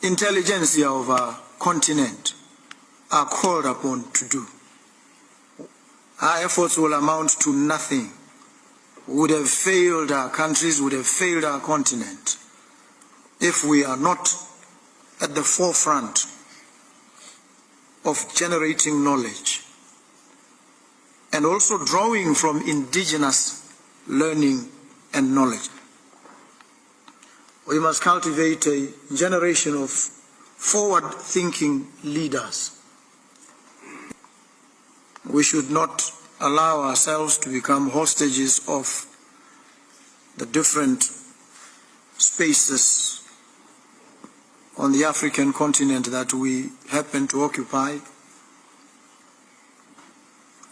intelligentsia of our continent are called upon to do. Our efforts will amount to nothing. We would have failed our countries, would have failed our continent if we are not at the forefront of generating knowledge and also drawing from indigenous learning and knowledge. We must cultivate a generation of forward-thinking leaders. We should not allow ourselves to become hostages of the different spaces on the African continent that we happen to occupy.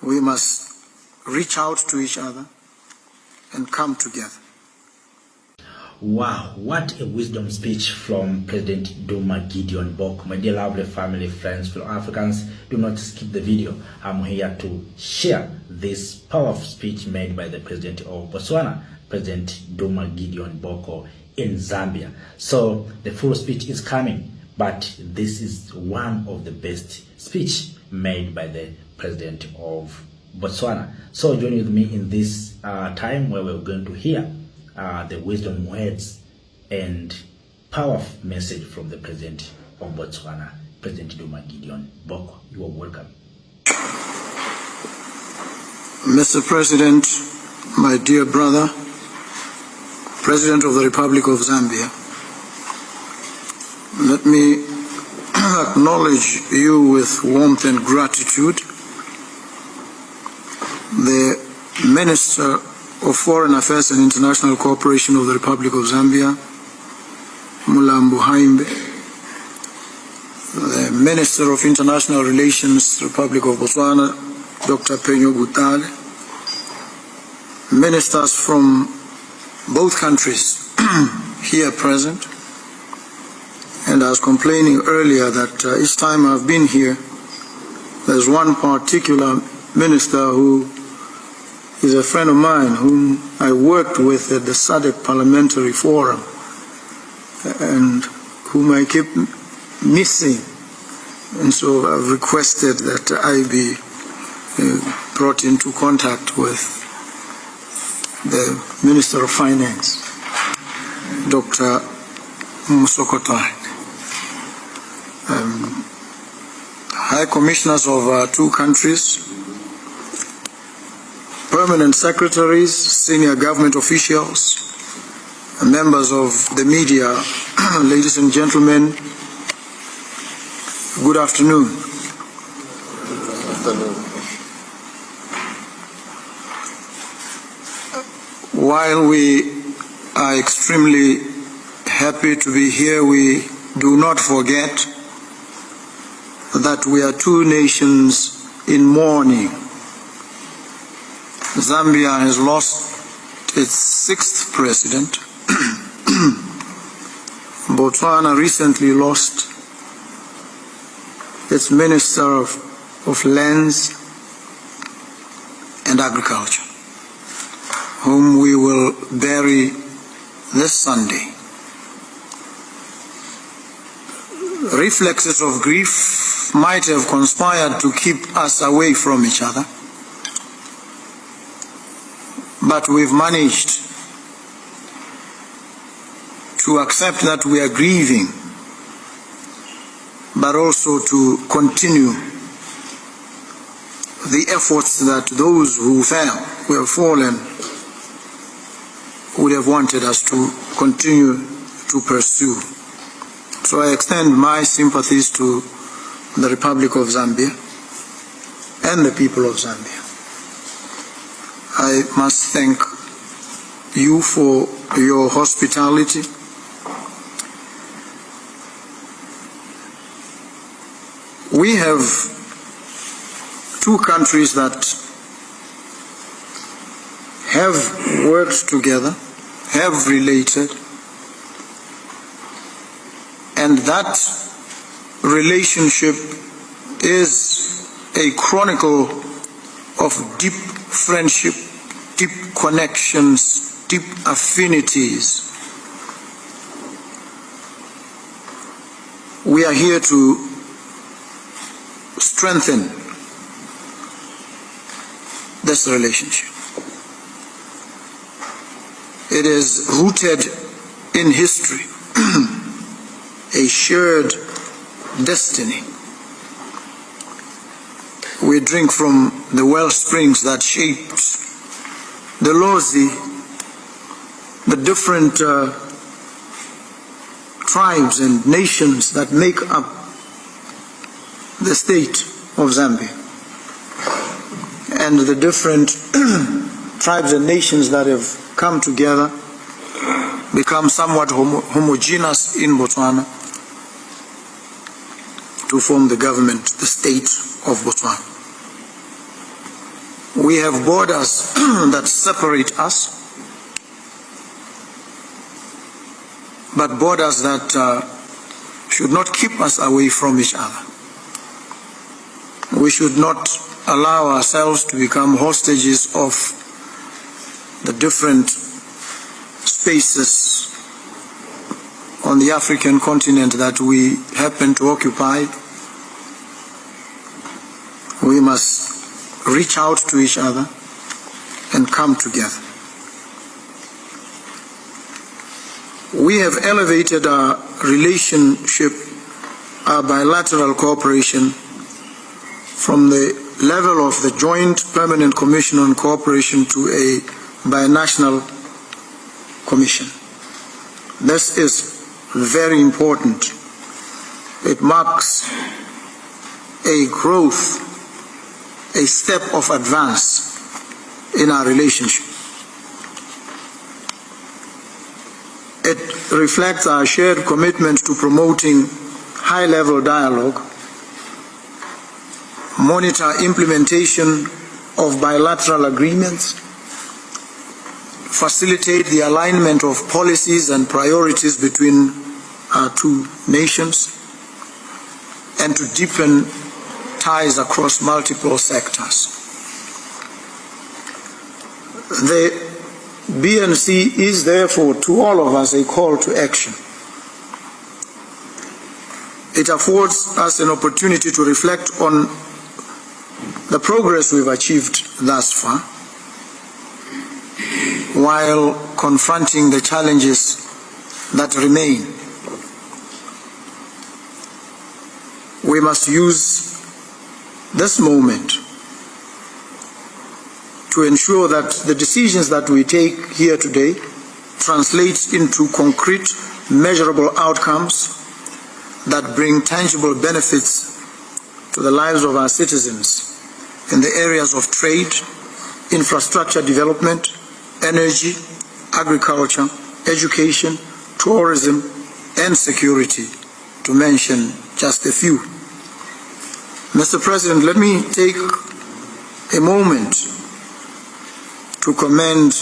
We must reach out to each other and come together. Wow, what a wisdom speech from President Duma Gideon Bok. My dear lovely family, friends, fellow Africans, do not skip the video. I'm here to share this powerful speech made by the President of Botswana, President Duma Gideon Boko, in Zambia. So the full speech is coming, but this is one of the best speech made by the President of Botswana. So join with me in this time where we're going to hear the wisdom words and powerful message from the President of Botswana, President Duma Gideon Boko. You are welcome. Mr. President, my dear brother, President of the Republic of Zambia, let me acknowledge you with warmth and gratitude. The Minister of Foreign Affairs and International Cooperation of the Republic of Zambia, Mulambo Haimbe, the Minister of International Relations, Republic of Botswana, Dr. Penyo Gutale, ministers from both countries here present, and I was complaining earlier that each time I've been here, there's one particular minister who is a friend of mine whom I worked with at the SADC Parliamentary Forum and whom I keep missing. And so I've requested that I be brought into contact with the Minister of Finance, Dr. Musokotai. High Commissioners of our two countries, permanent secretaries, senior government officials, and members of the media, ladies and gentlemen, good afternoon. Good afternoon. While we are extremely happy to be here, we do not forget that we are two nations in mourning. Zambia has lost its sixth president. Botswana recently lost its Minister of Lands and Agriculture, whom we will bury this Sunday. Reflexes of grief might have conspired to keep us away from each other, but we've managed to accept that we are grieving, but also to continue the efforts that those who have fallen, would have wanted us to continue to pursue. So I extend my sympathies to the Republic of Zambia and the people of Zambia. I must thank you for your hospitality. We have two countries that have worked together, have related, and that relationship is a chronicle of deep friendship, deep connections, deep affinities. we are here to strengthen this relationship. It is rooted in history, a shared destiny. We drink from the well springs that shaped the Lozi, the different tribes and nations that make up the state of Zambia, and the different tribes and nations that have come together, become somewhat homogeneous in Botswana to form the government, the state of Botswana. We have borders that separate us, but borders that should not keep us away from each other. We should not allow ourselves to become hostages of the different spaces on the African continent that we happen to occupy. We must reach out to each other and come together. We have elevated our relationship, our bilateral cooperation, from the level of the Joint Permanent Commission on Cooperation to a binational commission. This is very important. It marks a growth, a step of advance in our relationship. It reflects our shared commitment to promoting high-level dialogue, monitor implementation of bilateral agreements, facilitate the alignment of policies and priorities between our two nations, and to deepen ties across multiple sectors. The BNC is therefore to all of us a call to action. It affords us an opportunity to reflect on the progress we've achieved thus far, while confronting the challenges that remain. We must use this moment to ensure that the decisions that we take here today translate into concrete, measurable outcomes that bring tangible benefits to the lives of our citizens in the areas of trade, infrastructure development, energy, agriculture, education, tourism, and security, to mention just a few. Mr. President, let me take a moment to commend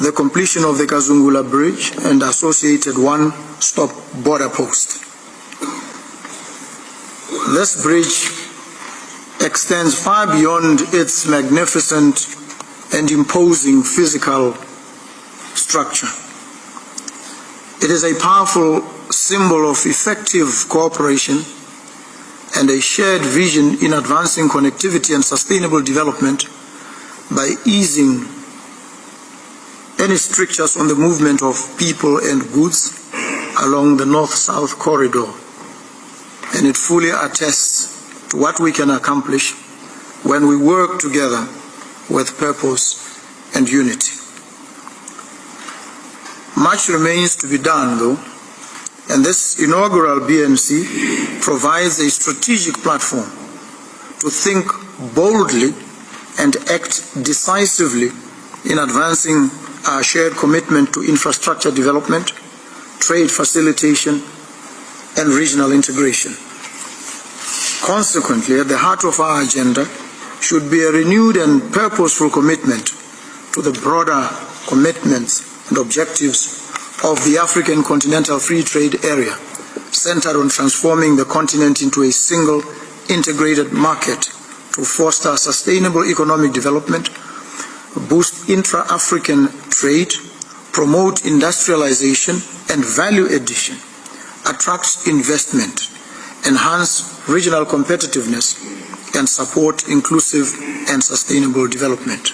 the completion of the Kazungula Bridge and associated one-stop border post. This bridge extends far beyond its magnificent and imposing physical structure. It is a powerful symbol of effective cooperation and a shared vision in advancing connectivity and sustainable development by easing any strictures on the movement of people and goods along the north-south corridor. And it fully attests to what we can accomplish when we work together with purpose and unity. Much remains to be done, though, and this inaugural BNC provides a strategic platform to think boldly and act decisively in advancing our shared commitment to infrastructure development, trade facilitation, and regional integration. Consequently, at the heart of our agenda should be a renewed and purposeful commitment to the broader commitments and objectives of the African Continental Free Trade Area, centered on transforming the continent into a single integrated market to foster sustainable economic development, boost intra-African trade, promote industrialization and value addition, attract investment, enhance regional competitiveness, and support inclusive and sustainable development.